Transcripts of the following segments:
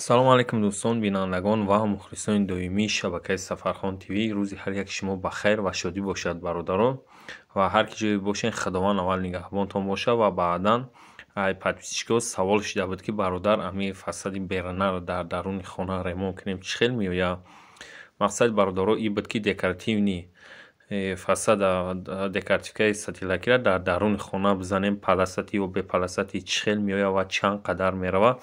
салом алайкум дӯстон, бинандагон ва мухлисони доимии шабакаи Сафархон ТВ. Рӯзи ҳар як шумо ба хайр ва шодӣ бошад бародаро, ва ҳар ки ҷое бошен худованд аввал нигаҳбонтон бошад. Ва баъдан подписчикҳо савол шуда буд ки бародар ами фасади берунаро дар даруни хона ремонт кунем чӣ хел меояд. мақсади бародаро ин буд ки декоративни фасада декоративкаи сатилакира дар даруни хона бизанем, паласати ё бепаласати чӣ хел меояд ва чанд қадар меравад.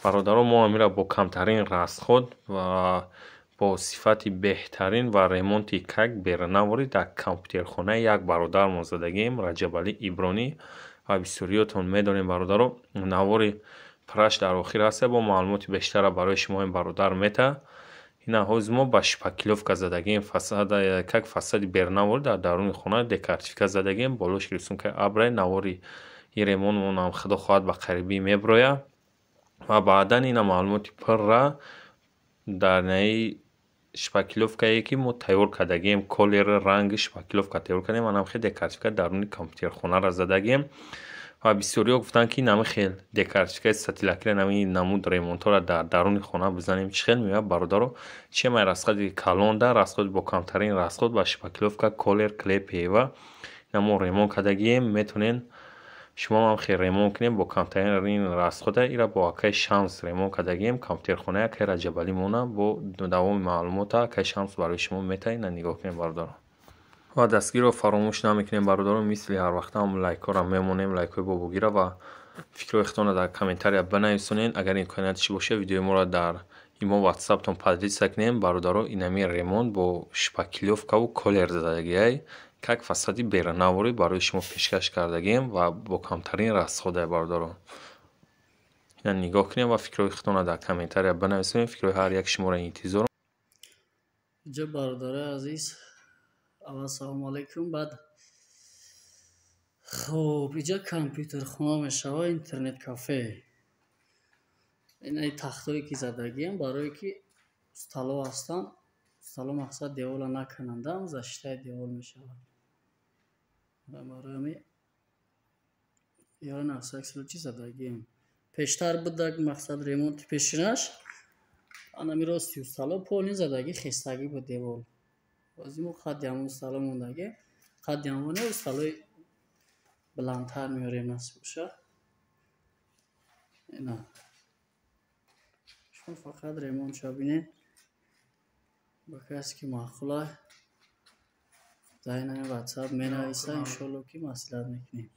бародаро мо амира бо камтарин расход ва бо сифати беҳтарин ва ремонти как берунавори дар компютерхонаи як бародармо задагем, Раҷабалӣ Ибронӣ. ва бисёриётон медонем бародаро, навори праш дар охир ҳаст. Бо маълумоти бештара барои шумо ин бародар мета. ина ҳоз мо ба шпаклёвка задагем, как фасади берунавори дар даруни хона декоративка задагем, болош рисункаи абрай навори ин ремонтмонам худо хоҳад ба қарибӣ меброяд. ва баъдан ина маълумоти пурра дар наи шпаклёвкае ки мо тайёр кардагем, колери ранги шпаклёвка тайёр кардем, анам хел декоративка даруни компютерхонара задагем. ва бисёриҳо гуфтанд ки нами хел декоративкаи сатилакира нами намуд ремонтора дар даруни хона бизанем чӣ хел меояд. бародаро чема расходи калонда, расходи бо камтарин расход ба шпаклёвка, колер, клепева ина мо ремонт кардагем. метавонен шумо ҳам хел ремонт кунем бо камтарин расхода. ира бо акаи Шамс ремонт кардагем, компютерхонаи акаи Раҷабалӣ мона. бо давоми маълумота акаи Шамс барои шумо метаҳад. ина нигоҳ кунем бародаро. ва дастгирро фаромӯш намекунем бародаро, мисли ҳар вақтам лайкҳоро мемонем, лайкҳои бобогира ва фикрҳои худтонро дар комментария бинависонед. агар имкониятш боша видеои моро дар имо ватсаптон подписа кунем бародаро. инами ремонт бо шпаклёвкаву колер задагиай как фасади берунавори барои шумо пешкаш кардагем ва бо камтарин расхода бародаро. ина нигоҳ кунем ва фикрҳои худтонро дар комментария бинависонед. фикрҳои ҳар як шуморо интизор. иҷо бародари азиз, ассалому алайкум. баъд хуб, иҷо компютерхона мешава, интернет кафе. инаи тахтое ки задагиам барое ки стало ҳастанд. стало мақсад девола наканандам, заштаи девол мешавад. барои ёрон аксаксилчи задагиам. пештар будак мақсад ремонти пешинаш анами рости стало полин задаги хистагӣ бо девол. бозимо қадди ҳамон стало мондаги қадди ҳамоне сталои баландтар меорем насиб боша. ина шумо фақат ремонтша бинед ба касе ки маъқула дар инами ватсап менависа, иншоалло ки маслиҳат мекунем.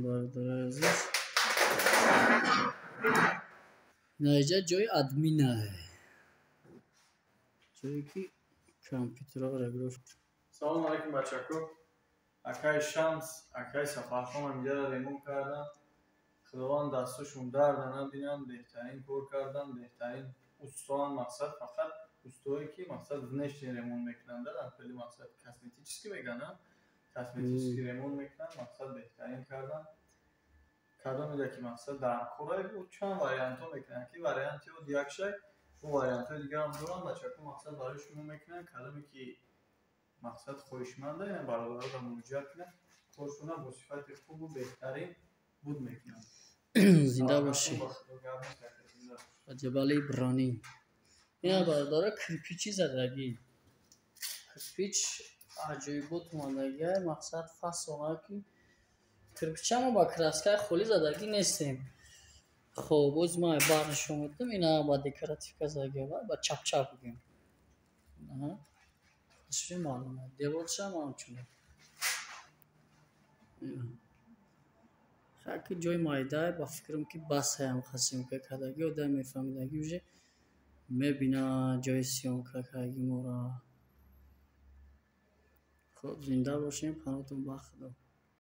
бародари азиз, наиҷа ҷои админа, ҷое ки компютерҳоро регулировка. салому алайкум бачако. акаи Шамс, акаи Сафархон инҷаро ремонт кардам. худованд дасташон дарда набинанд, беҳтарин кор кардан, беҳтарин устоан. мақсад фақат устое ки мақсад внешний ремонт мекунанд, дар хели мақсад косметический мегана, косметический ремонт мекунанд. мақсад беҳтарин кардан. кадом ида ки мақсад дар корай бу чанд вариантҳо мекунанд ки варианти од якшай бу вариантҳои дигарам доранд. бачако мақсад барои шумо мекунанд. кадоме ки мақсад хоҳишманда ин бародарро муроҷиат кунанд. коршона бо сифати хубу беҳтарин буд мекунанд. зинда бошед. Раҷабалӣ Ибронӣ. ина бародаро кирпичи задагӣ. кирпич аҷоибот омадагиай. мақсад фасона ки кирпичамо ба краскаи холӣ задагӣ нестем. хуб, оз ман барнишон медам. ина ба декоративка задагӣ ба чапчап бигем. шумо маълумот деволшам ҳамчунин. хаки ҷои майдае. ба фикрам ки басаям хасимка кардаги одам мефаҳмидаги уже мебина ҷои сиёмка кардаги моро. хуб, зинда бошем. панотон ба худо.